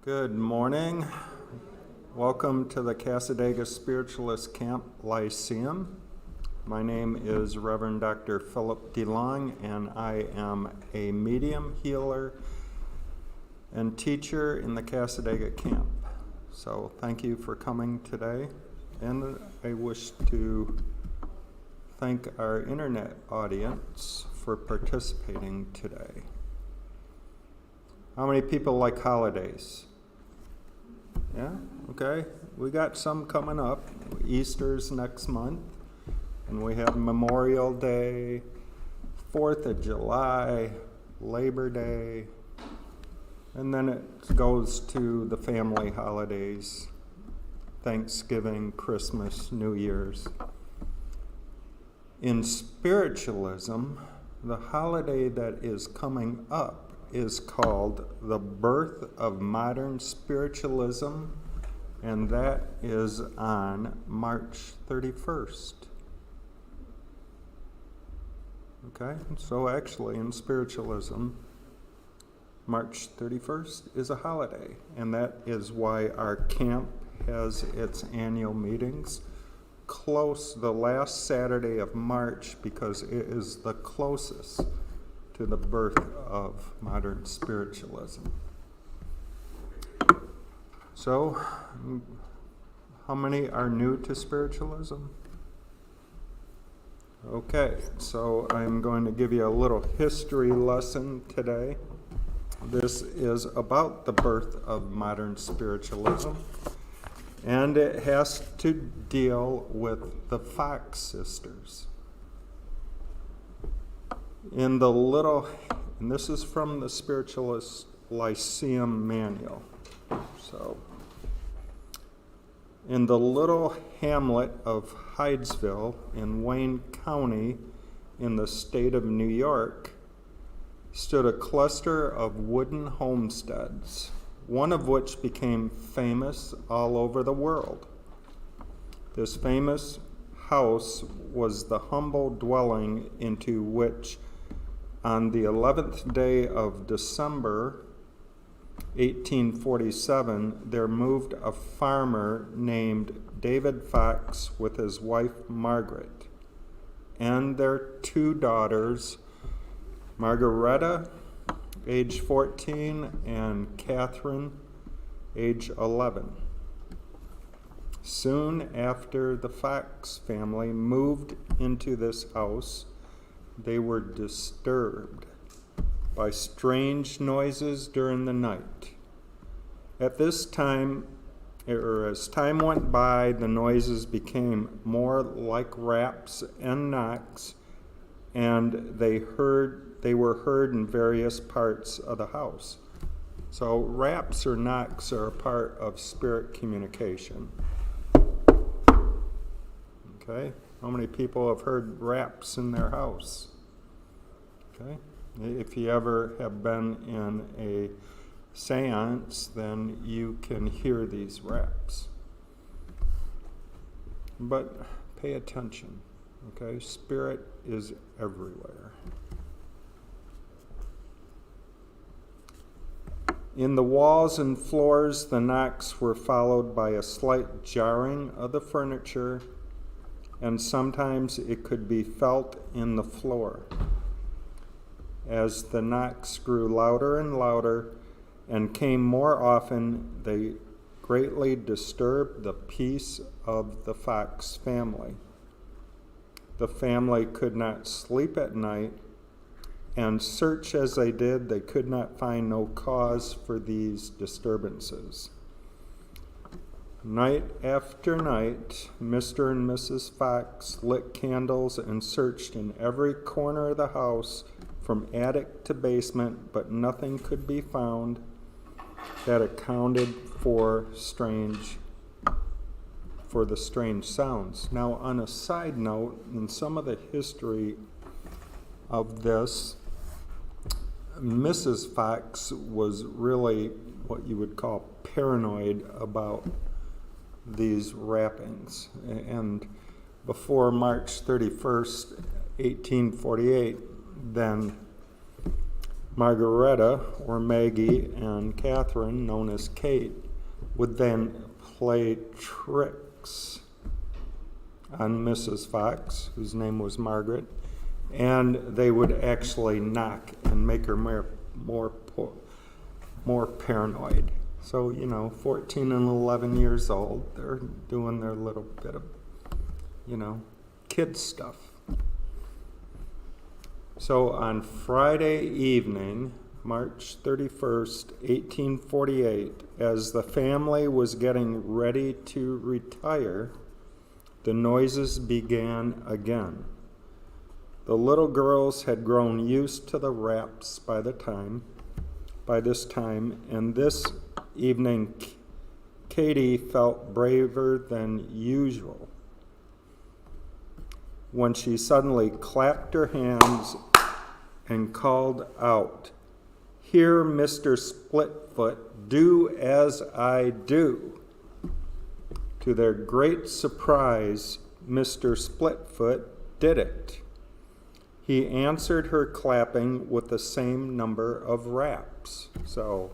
Good morning. Welcome to the Cassadaga Spiritualist Camp Lyceum. My name is Reverend Dr. Philip DeLong, and I am a medium, healer, and teacher in the Cassadaga Camp. So thank you for coming today, and I wish to thank our internet audience for participating today. How many people like holidays? Yeah, okay. We got some coming up. Easter's next month, and we have Memorial Day, 4th of July, Labor Day, and then it goes to the family holidays, Thanksgiving, Christmas, New Year's. In spiritualism, the holiday that is coming up is called the birth of modern spiritualism, and that is on March 31st. Okay, so actually in spiritualism, March 31st is a holiday, and that is why our camp has its annual meetings close the last Saturday of March, because it is the closest to the birth of modern spiritualism. So, how many are new to spiritualism? Okay, so I'm going to give you a little history lesson today. This is about the birth of modern spiritualism, and it has to deal with the Fox sisters. And this is from the Spiritualist Lyceum manual. So, in the little hamlet of Hydesville in Wayne County in the state of New York stood a cluster of wooden homesteads, one of which became famous all over the world. This famous house was the humble dwelling into which, on the 11th day of December, 1847, there moved a farmer named David Fox with his wife Margaret and their two daughters, Margaretta, age 14, and Catherine, age 11. Soon after the Fox family moved into this house, they were disturbed by strange noises during the night. At this time, as time went by, the noises became more like raps and knocks, and they were heard in various parts of the house. So raps or knocks are a part of spirit communication. Okay? How many people have heard raps in their house? Okay? If you ever have been in a seance, then you can hear these raps. But pay attention, okay? Spirit is everywhere. In the walls and floors, the knocks were followed by a slight jarring of the furniture, and sometimes it could be felt in the floor. As the knocks grew louder and louder and came more often, they greatly disturbed the peace of the Fox family. The family could not sleep at night, and search as they did, they could not find no cause for these disturbances. Night after night, Mr. and Mrs. Fox lit candles and searched in every corner of the house, from attic to basement, but nothing could be found that accounted for the strange sounds. Now, on a side note, in some of the history of this, Mrs. Fox was really what you would call paranoid about these rappings. And before March 31st, 1848, then Margaretta, or Maggie, and Catherine, known as Kate, would then play tricks on Mrs. Fox, whose name was Margaret, and they would actually knock and make her more paranoid. So, 14 and 11 years old, they're doing their little bit of, kid stuff. So on Friday evening, March 31st, 1848, as the family was getting ready to retire, the noises began again. The little girls had grown used to the raps by this time, and this evening Katie felt braver than usual when she suddenly clapped her hands and called out, "Here, Mr. Splitfoot, do as I do." To their great surprise, Mr. Splitfoot did it. He answered her clapping with the same number of raps. So,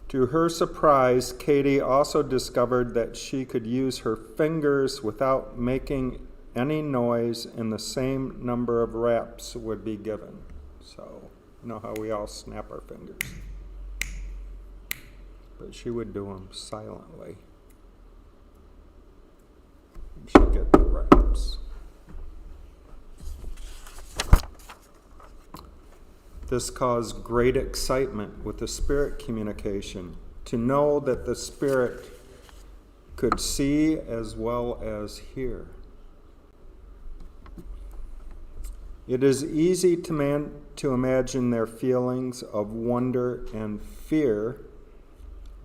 to her surprise, Katie also discovered that she could use her fingers without making any noise, and the same number of raps would be given. So, you know how we all snap our fingers. But she would do them silently. And she'd get the raps. This caused great excitement with the spirit communication, to know that the spirit could see as well as hear. It is easy to imagine their feelings of wonder and fear,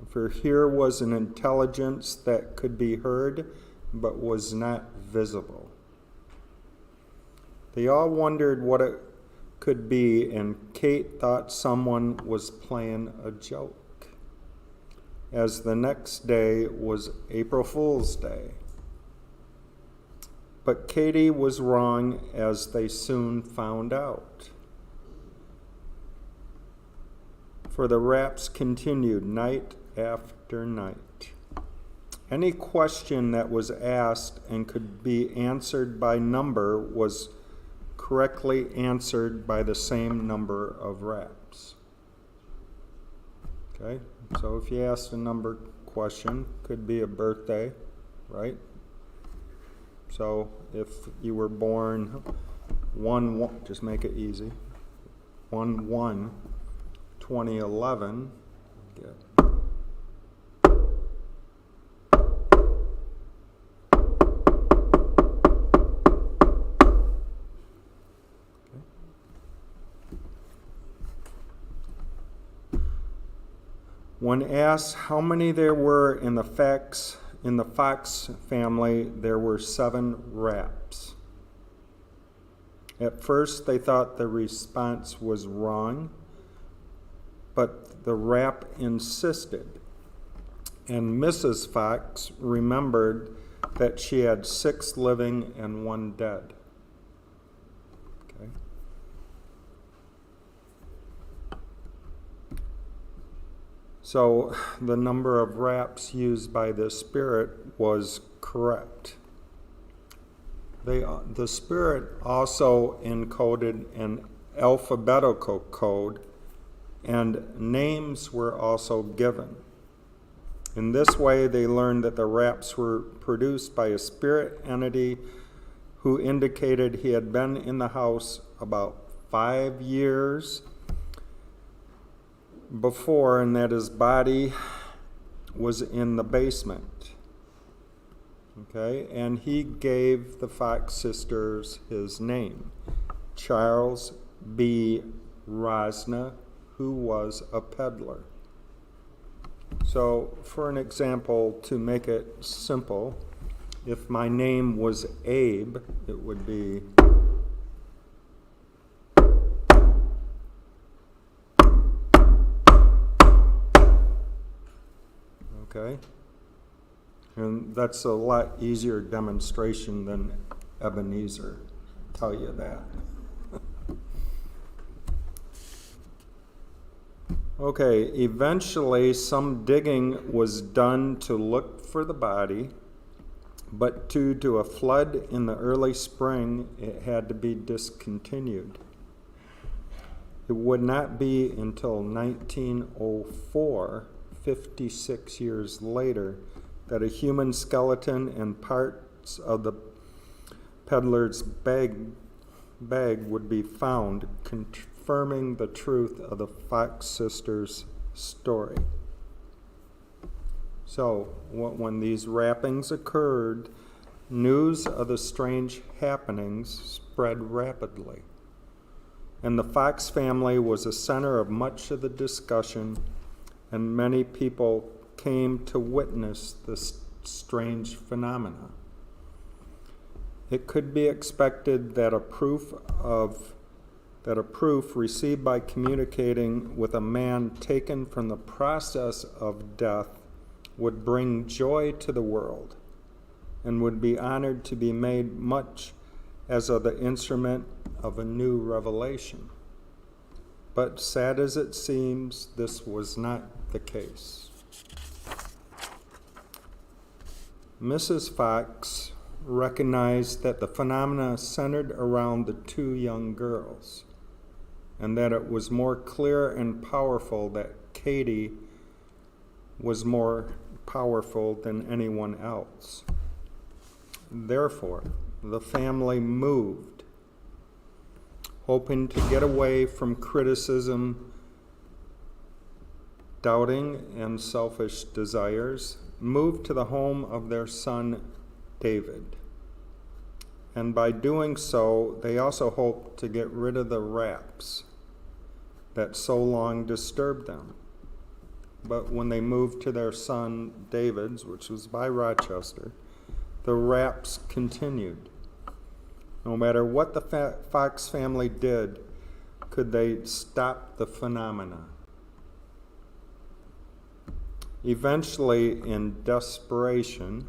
for here was an intelligence that could be heard but was not visible. They all wondered what it could be, and Kate thought someone was playing a joke, as the next day was April Fool's Day. But Katie was wrong, as they soon found out. For the raps continued night after night. Any question that was asked and could be answered by number was correctly answered by the same number of raps. Okay, so if you asked a number question, could be a birthday, right? So if you were born 1, just make it easy, 1/1/2011, good. When asked how many there were in the Fox family, there were 7 raps. At first, they thought the response was wrong, but the rap insisted, and Mrs. Fox remembered that she had 6 living and 1 dead. Okay. So the number of raps used by the spirit was correct. The spirit also encoded an alphabetical code, and names were also given. In this way, they learned that the raps were produced by a spirit entity who indicated he had been in the house about 5 years before, and that his body was in the basement. Okay, and he gave the Fox sisters his name, Charles B. Rosna, who was a peddler. So, for an example, to make it simple, if my name was Abe, it would be okay? And that's a lot easier demonstration than Ebenezer tell you that. Okay, eventually some digging was done to look for the body, but due to a flood in the early spring, it had to be discontinued. It would not be until 1904, 56 years later, that a human skeleton and parts of the peddler's bag would be found, confirming the truth of the Fox sisters' story. So, when these rappings occurred, news of the strange happenings spread rapidly. And the Fox family was the center of much of the discussion, and many people came to witness this strange phenomena. It could be expected that a proof received by communicating with a man taken from the process of death would bring joy to the world and would be honored to be made much as of the instrument of a new revelation. But sad as it seems, this was not the case. Mrs. Fox recognized that the phenomena centered around the two young girls, and that it was more clear and powerful that Katie was more powerful than anyone else. Therefore, the family moved, hoping to get away from criticism, doubting, and selfish desires, moved to the home of their son, David. And by doing so, they also hoped to get rid of the raps that so long disturbed them. But when they moved to their son David's, which was by Rochester, the raps continued. No matter what the Fox family did, could they stop the phenomena? Eventually, in desperation,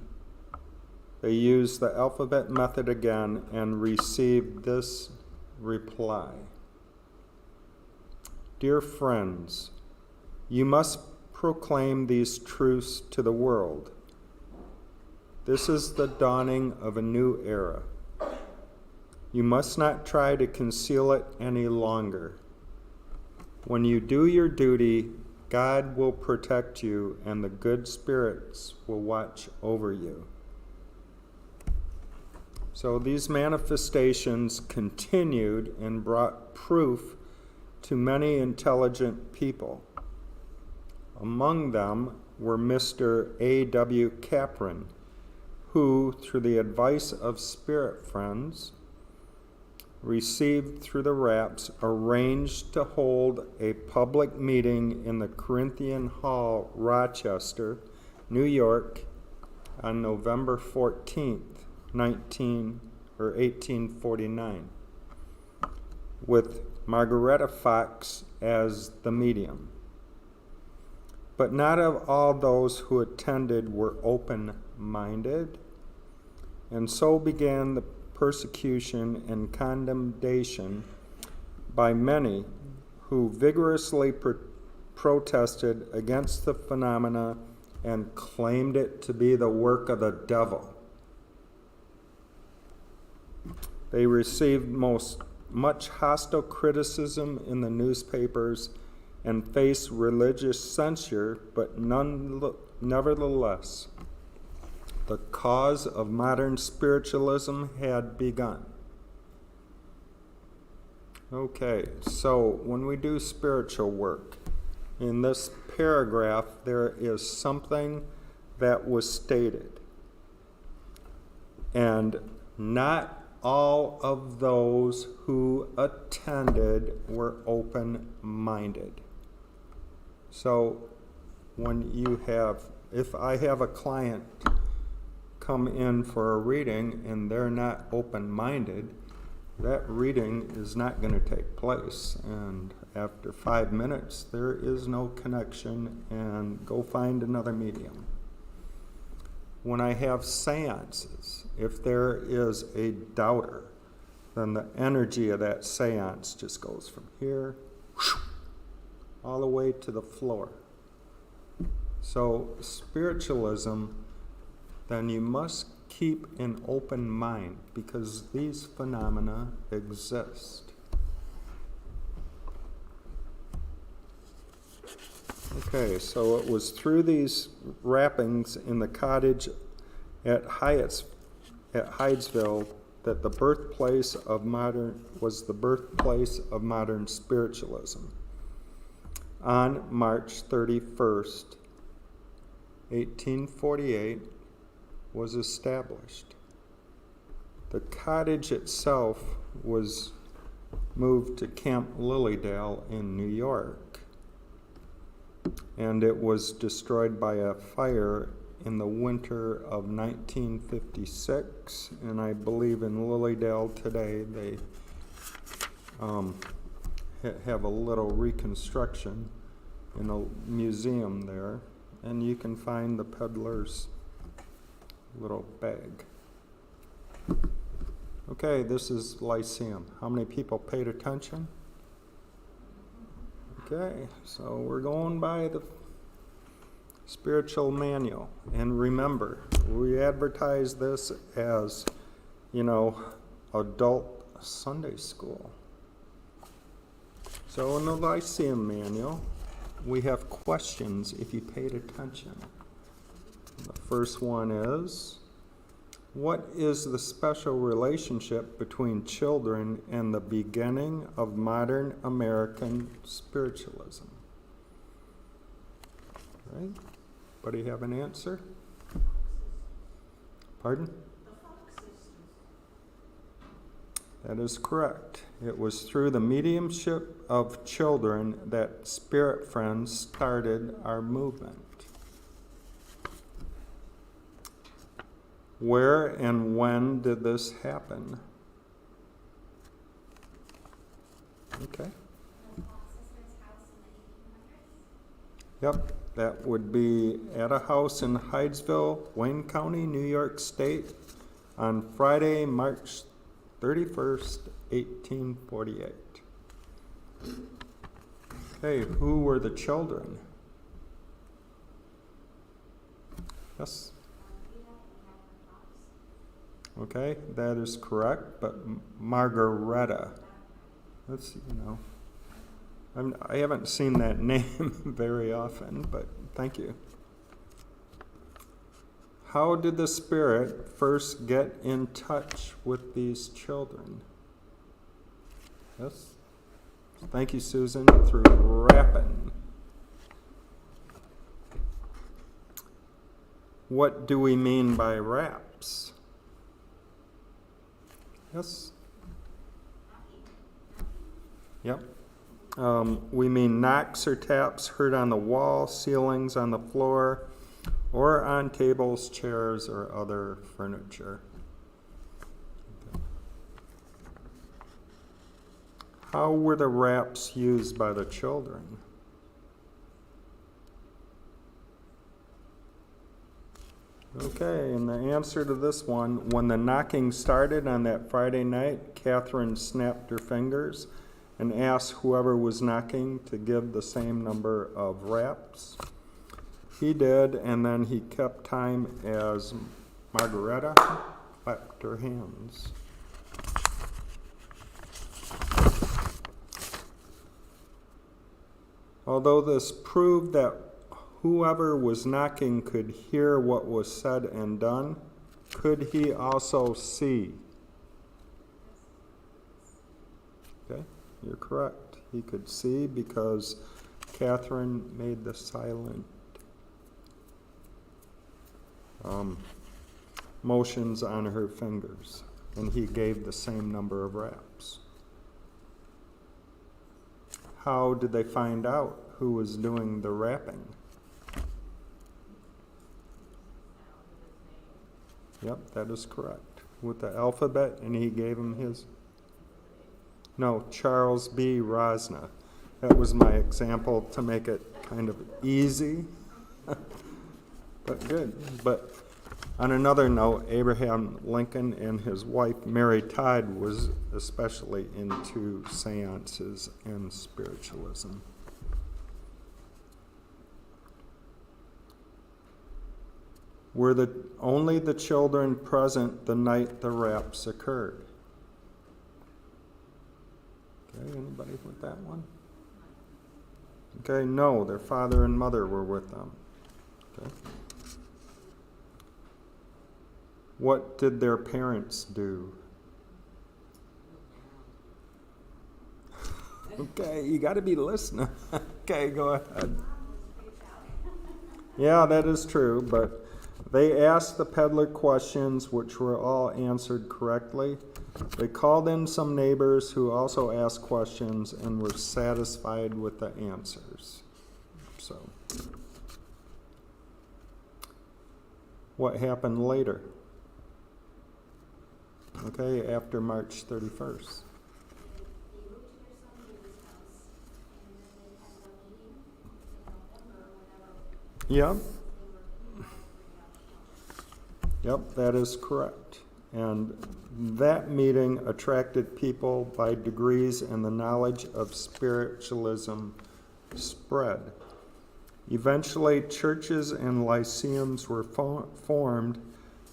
they used the alphabet method again and received this reply. Dear friends, you must proclaim these truths to the world. This is the dawning of a new era. You must not try to conceal it any longer. When you do your duty, God will protect you and the good spirits will watch over you. So these manifestations continued and brought proof to many intelligent people. Among them were Mr. A.W. Capron, who, through the advice of spirit friends, received through the raps, arranged to hold a public meeting in the Corinthian Hall, Rochester, New York, on November 14th, 1849, with Margaretta Fox as the medium. But not all those who attended were open-minded, and so began the persecution and condemnation by many who vigorously protested against the phenomena and claimed it to be the work of the devil. They received much hostile criticism in the newspapers and faced religious censure, but nevertheless, the cause of modern spiritualism had begun. Okay, so when we do spiritual work, in this paragraph there is something that was stated. And not all of those who attended were open-minded. So if I have a client come in for a reading and they're not open-minded, that reading is not going to take place. And after 5 minutes, there is no connection, and go find another medium. when I have seances, if there is a doubter, then the energy of that seance just goes from here all the way to the floor. So spiritualism, then you must keep an open mind because these phenomena exist. Okay, so it was through these wrappings in the cottage at Hydesville that the birthplace of modern spiritualism. On March 31st, 1848, was established. The cottage itself was moved to Camp Lilydale in New York, and it was destroyed by a fire in the winter of 1956, and I believe in Lilydale today they have a little reconstruction in a museum there, and you can find the peddler's little bag. Okay, this is Lyceum. How many people paid attention? Okay, so we're going by the spiritual manual. And remember, we advertise this as, adult Sunday school. So in the Lyceum manual, we have questions if you paid attention. The first one is, what is the special relationship between children and the beginning of modern American spiritualism? Right? Anybody have an answer? Pardon? That is correct. It was through the mediumship of children that Spirit Friends started our movement. Where and when did this happen? Okay. Yep, that would be at a house in Hydesville, Wayne County, New York State, on Friday, March 31st, 1848. Okay, who were the children? Yes? Okay, that is correct, but Margaretta. That's, I haven't seen that name very often, but thank you. How did the Spirit first get in touch with these children? Yes? Thank you, Susan, through rapping. What do we mean by raps? Yes? Yep. We mean knocks or taps heard on the wall, ceilings, on the floor, or on tables, chairs, or other furniture. Okay. How were the raps used by the children? Okay, and the answer to this one, when the knocking started on that Friday night, Catherine snapped her fingers and asked whoever was knocking to give the same number of raps. He did, and then he kept time as Margaretta clapped her hands. Although this proved that whoever was knocking could hear what was said and done, could he also see? Okay, you're correct. He could see because Catherine made the silent motions on her fingers, and he gave the same number of raps. How did they find out who was doing the rapping? Yep, that is correct. With the alphabet, and he gave him his. No, Charles B. Rosna. That was my example to make it kind of easy. But good. But On another note, Abraham Lincoln and his wife Mary Todd was especially into seances and spiritualism. Were only the children present the night the raps occurred? Okay, anybody with that one? Okay, no, their father and mother were with them. Okay. What did their parents do? Okay, you got to be listening. Okay, go ahead. Yeah, that is true, but they asked the peddler questions which were all answered correctly. They called in some neighbors who also asked questions and were satisfied with the answers. So, what happened later? Okay, after March 31st. Yep. Yep, that is correct. And that meeting attracted people by degrees, and the knowledge of spiritualism spread. Eventually, churches and lyceums were formed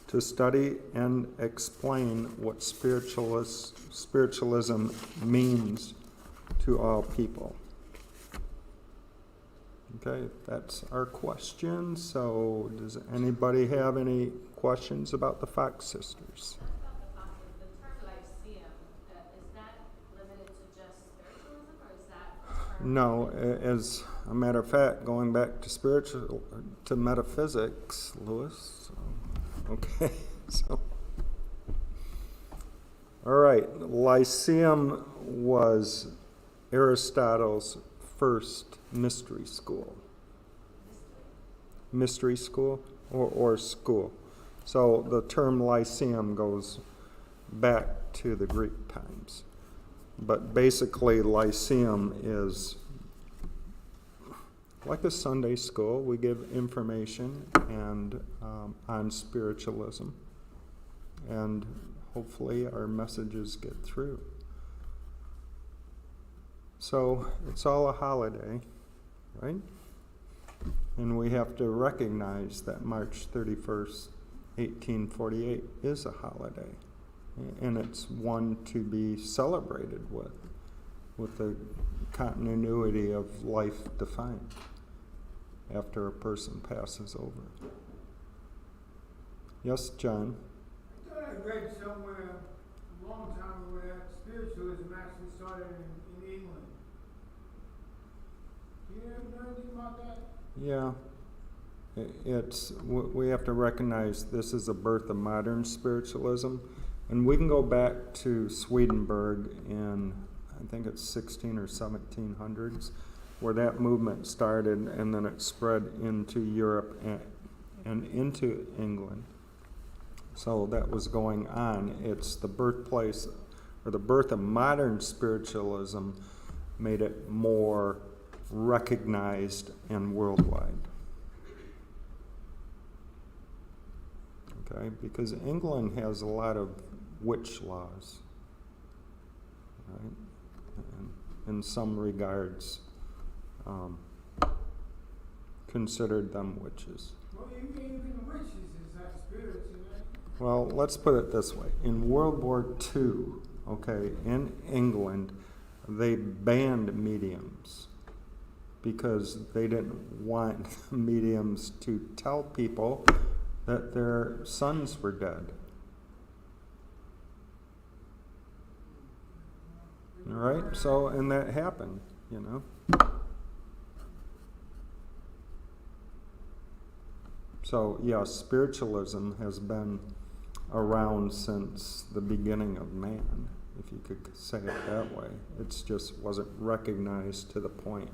to study and explain what spiritualism means to all people. Okay, that's our question. So does anybody have any questions about the Fox sisters? The term Lyceum, is that limited to just spiritualism, or is that a term? No, as a matter of fact, going back to metaphysics, Lewis. Okay, so. All right, Lyceum was Aristotle's first mystery school. Mystery school or school. So the term Lyceum goes back to the Greek times. But basically, Lyceum is like a Sunday school. We give information and on spiritualism, and hopefully our messages get through. So it's all a holiday, right? And we have to recognize that March 31st, 1848 is a holiday. And it's one to be celebrated with the continuity of life defined after a person passes over. Yes, John? I thought I read somewhere a long time ago that spiritualism actually started in England. Do you know anything about that? Yeah. We have to recognize this is a birth of modern spiritualism. And we can go back to Swedenborg in, I think it's 16 or 1700s, where that movement started, and then it spread into Europe and into England. So that was going on. It's the birthplace, or the birth of modern spiritualism made it more recognized and worldwide. Okay, because England has a lot of witch laws, right? And in some regards, considered them witches. Well, even the witches is that spirits, you know? Well, let's put it this way. In World War II, okay, in England, they banned mediums because they didn't want mediums to tell people that their sons were dead. All right? So, and that happened, you know. So, yeah, spiritualism has been around since the beginning of man, if you could say it that way. It just wasn't recognized to the point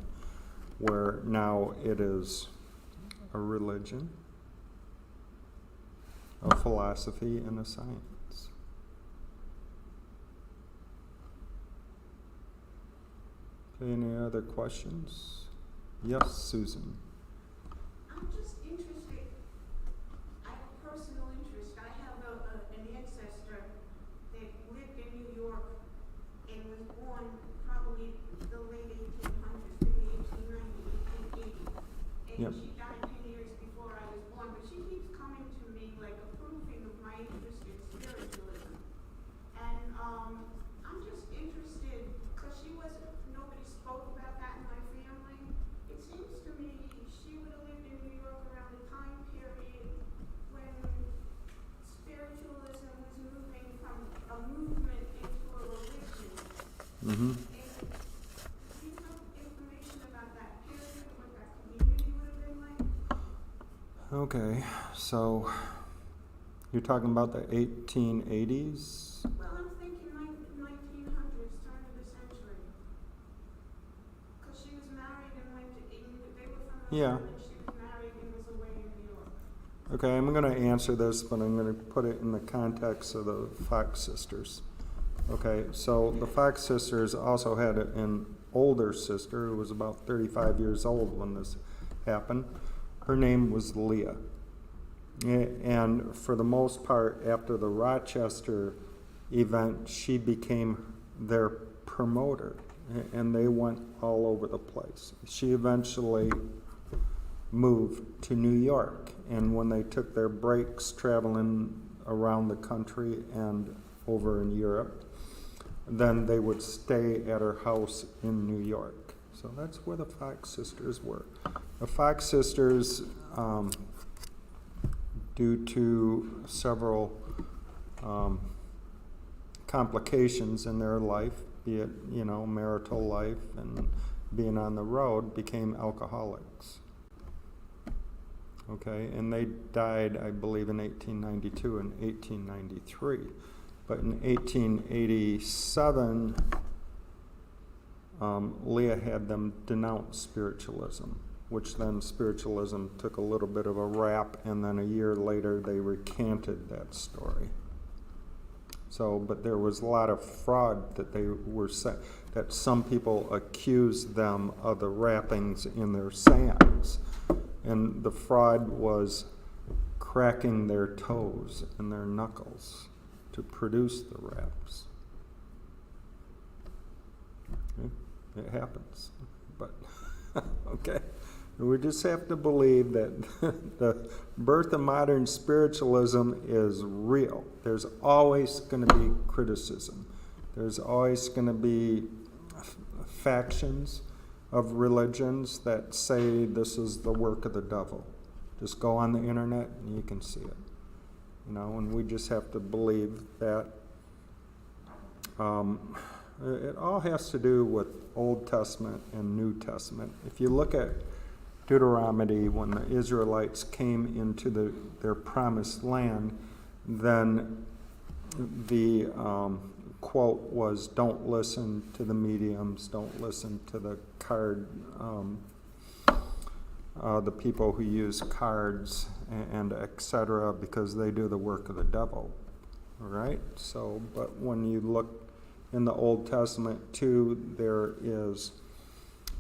where now it is a religion, a philosophy, and a science. Okay, any other questions? Yes, Susan. I'm just interested, I have a personal Yep. She died 10 years before I was born, but she keeps coming to me like approving of my interest in spiritualism. And I'm just interested, because nobody spoke about that in my family. It seems to me she would have lived in New York around the time period when spiritualism was moving from a movement into a religion. Mm-hmm. And do you have information about that period, what that community would have been like? Okay, so you're talking about the 1880s? Well, I'm thinking 1900s, turn of the century. Because she was married and went to England. They were from Yeah. Ireland. She was married and was away in New York. Okay, I'm going to answer this, but I'm going to put it in the context of the Fox sisters. Okay, so the Fox sisters also had an older sister who was about 35 years old when this happened. Her name was Leah. And for the most part, after the Rochester event, she became their promoter. And they went all over the place. She eventually moved to New York. And when they took their breaks traveling around the country and over in Europe, then they would stay at her house in New York. So that's where the Fox sisters were. The Fox sisters, due to several complications in their life, be it, marital life and being on the road, became alcoholics. Okay, and they died, I believe, in 1892 and 1893. But in 1887, Leah had them denounce spiritualism, which then spiritualism took a little bit of a rap, and then a year later they recanted that story. So, but there was a lot of fraud that they were that some people accused them of the wrappings in their sayings. And the fraud was cracking their toes and their knuckles to produce the raps. Okay? It happens. But, okay. We just have to believe that the birth of modern spiritualism is real. There's always going to be criticism. There's always going to be factions of religions that say this is the work of the devil. Just go on the internet and you can see it. And we just have to believe that. It all has to do with Old Testament and New Testament. If you look at Deuteronomy, when the Israelites came into their promised land, then the quote was, don't listen to the mediums, don't listen to the the people who use cards and etc., because they do the work of the devil. All right? So, but when you look in the Old Testament too, there is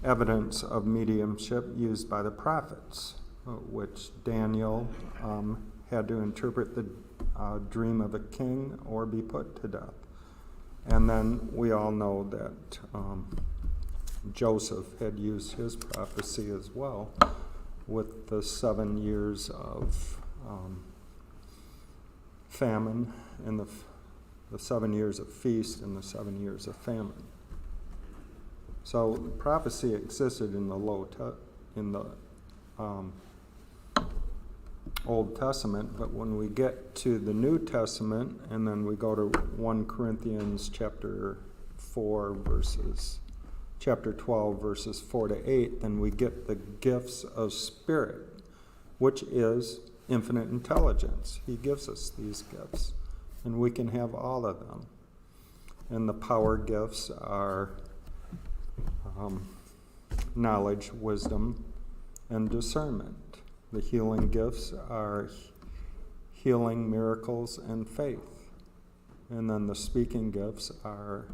evidence of mediumship used by the prophets, which Daniel had to interpret the dream of a king or be put to death. And then we all know that Joseph had used his prophecy as well with the 7 years of famine and the 7 years of feast and the 7 years of famine. So prophecy existed in the Old Testament, but when we get to the New Testament, and then we go to 1 Corinthians chapter 12, verses 4 to 8, then we get the gifts of Spirit, which is infinite intelligence. He gives us these gifts, and we can have all of them. And the power gifts are knowledge, wisdom, and discernment. The healing gifts are healing, miracles, and faith. And then the speaking gifts are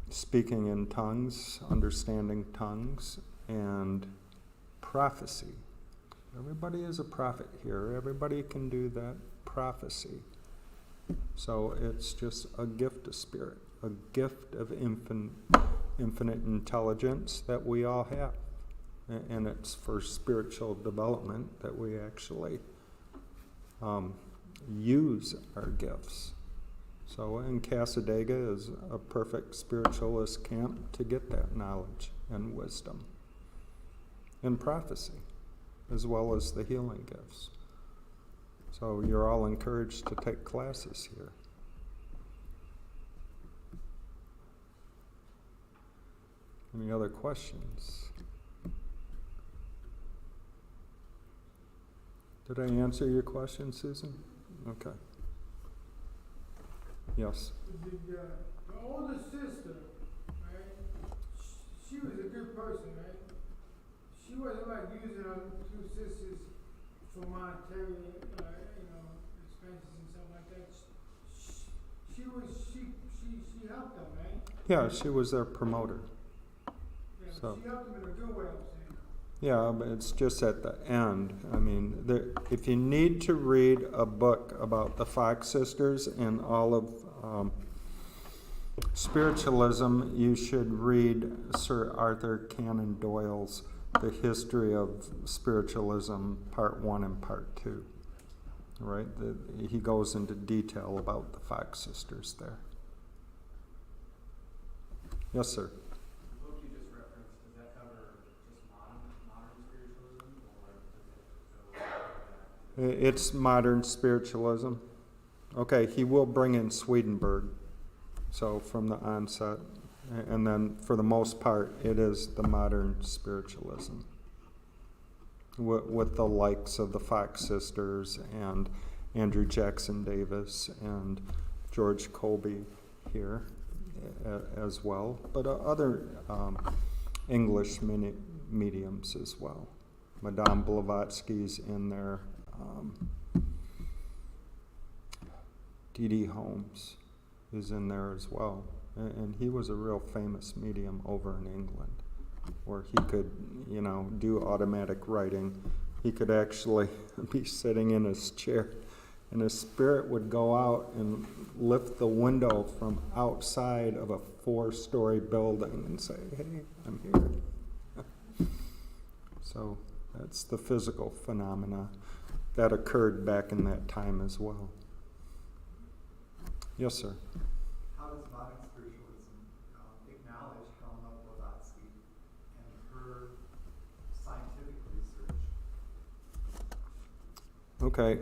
speaking in tongues, understanding tongues, and prophecy. Everybody is a prophet here. Everybody can do that prophecy. So it's just a gift of Spirit, a gift of infinite intelligence that we all have. and it's for spiritual development that we actually use our gifts. So, and Casadega is a perfect spiritualist camp to get that knowledge and wisdom and prophecy, as well as the healing gifts. So you're all encouraged to take classes here. Any other questions? Did I answer your question, Susan? Okay. Yes. The older sister, right? She was a good person, right? She wasn't like using her two sisters for monetary, expenses and stuff like that. She helped them, right? Yeah, she was their promoter. Yeah, So. she helped them in a good way, I'm saying. Yeah, but it's just at the end. I mean, if you need to read a book about the Fox sisters and all of spiritualism, you should read Sir Arthur Conan Doyle's The History of Spiritualism, Part 1 and Part 2. Right? He goes into detail about the Fox sisters there. Yes, sir. The book you just referenced, does that cover just modern spiritualism, or does it go It's modern spiritualism. Okay, he will bring in Swedenborg, so from the onset. And then for the most part, it is the modern spiritualism. With the likes of the Fox sisters and Andrew Jackson Davis and George Colby here as well, but other English mediums as well. Madame Blavatsky's in there. D.D. Holmes is in there as well. And he was a real famous medium over in England, where he could, do automatic writing. He could actually be sitting in his chair, and his spirit would go out and lift the window from outside of a 4-story building and say, "Hey, I'm here." So that's the physical phenomena that occurred back in that time as well. Yes, sir. How does modern spiritualism acknowledge Helena Blavatsky and her scientific research? Okay,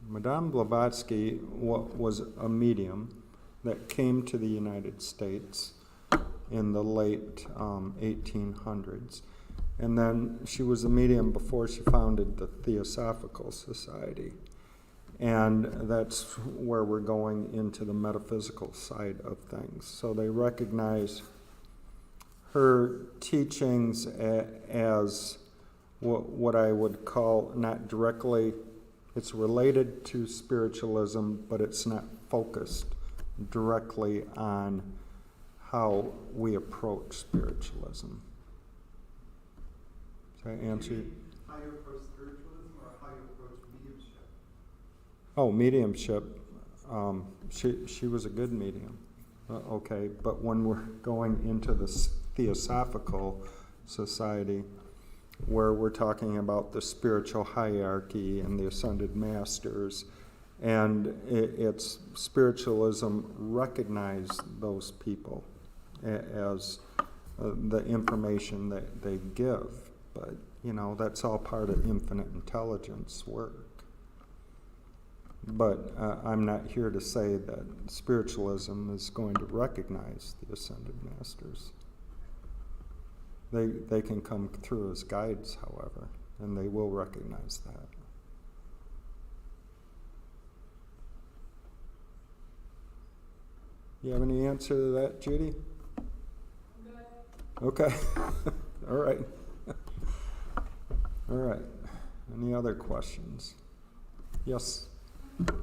Madame Blavatsky was a medium that came to the United States in the late 1800s. And then she was a medium before she founded the Theosophical Society. And that's where we're going into the metaphysical side of things. So they recognize her teachings as what I would call not directly, it's related to spiritualism, but it's not focused directly on how we approach spiritualism. Does that answer you? How you approach spiritualism or how you approach mediumship? Oh, mediumship. She was a good medium. Okay, but when we're going into the Theosophical Society, where we're talking about the spiritual hierarchy and the ascended masters, and it's spiritualism recognized those people as the information that they give. But, that's all part of infinite intelligence work. But I'm not here to say that spiritualism is going to recognize the ascended masters. They can come through as guides, however, and they will recognize that. You have any answer to that, Judy? Okay. All right. All right. Any other questions? Yes? I'm confused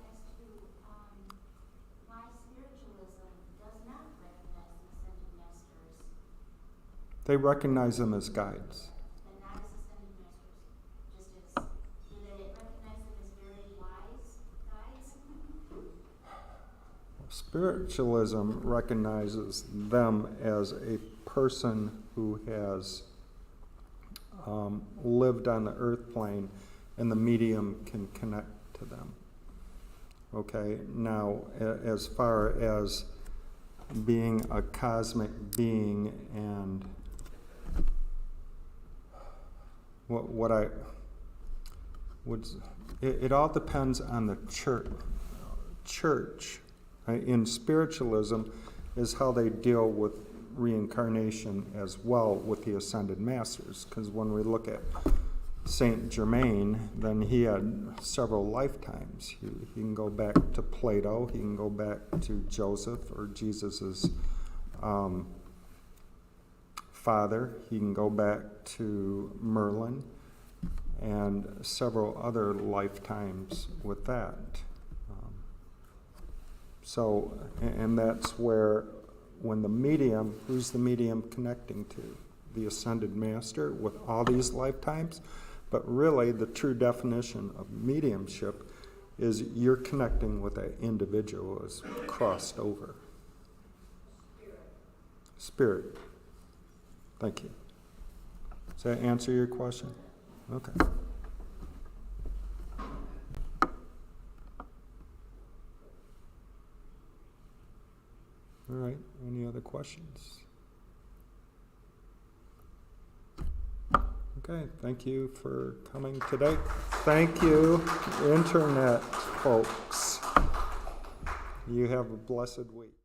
as to why spiritualism does not recognize the ascended masters They recognize them as guides. and not as ascended masters. Just as, do they recognize them as very wise guides? Spiritualism recognizes them as a person who has lived on the earth plane, and the medium can connect to them. Okay, now as far as being a cosmic being and what I would, it all depends on the church. In spiritualism is how they deal with reincarnation as well with the ascended masters, because when we look at Saint Germain, then he had several lifetimes. He can go back to Plato, he can go back to Joseph or Jesus's father, he can go back to Merlin, and several other lifetimes with that. So, and that's where, when the medium, who's the medium connecting to? The ascended master with all these lifetimes? But really, the true definition of mediumship is you're connecting with an individual who has crossed over. Spirit. Thank you. Does that answer your question? Okay. All right, any other questions? Okay, thank you for coming today. Thank you, internet folks. You have a blessed week.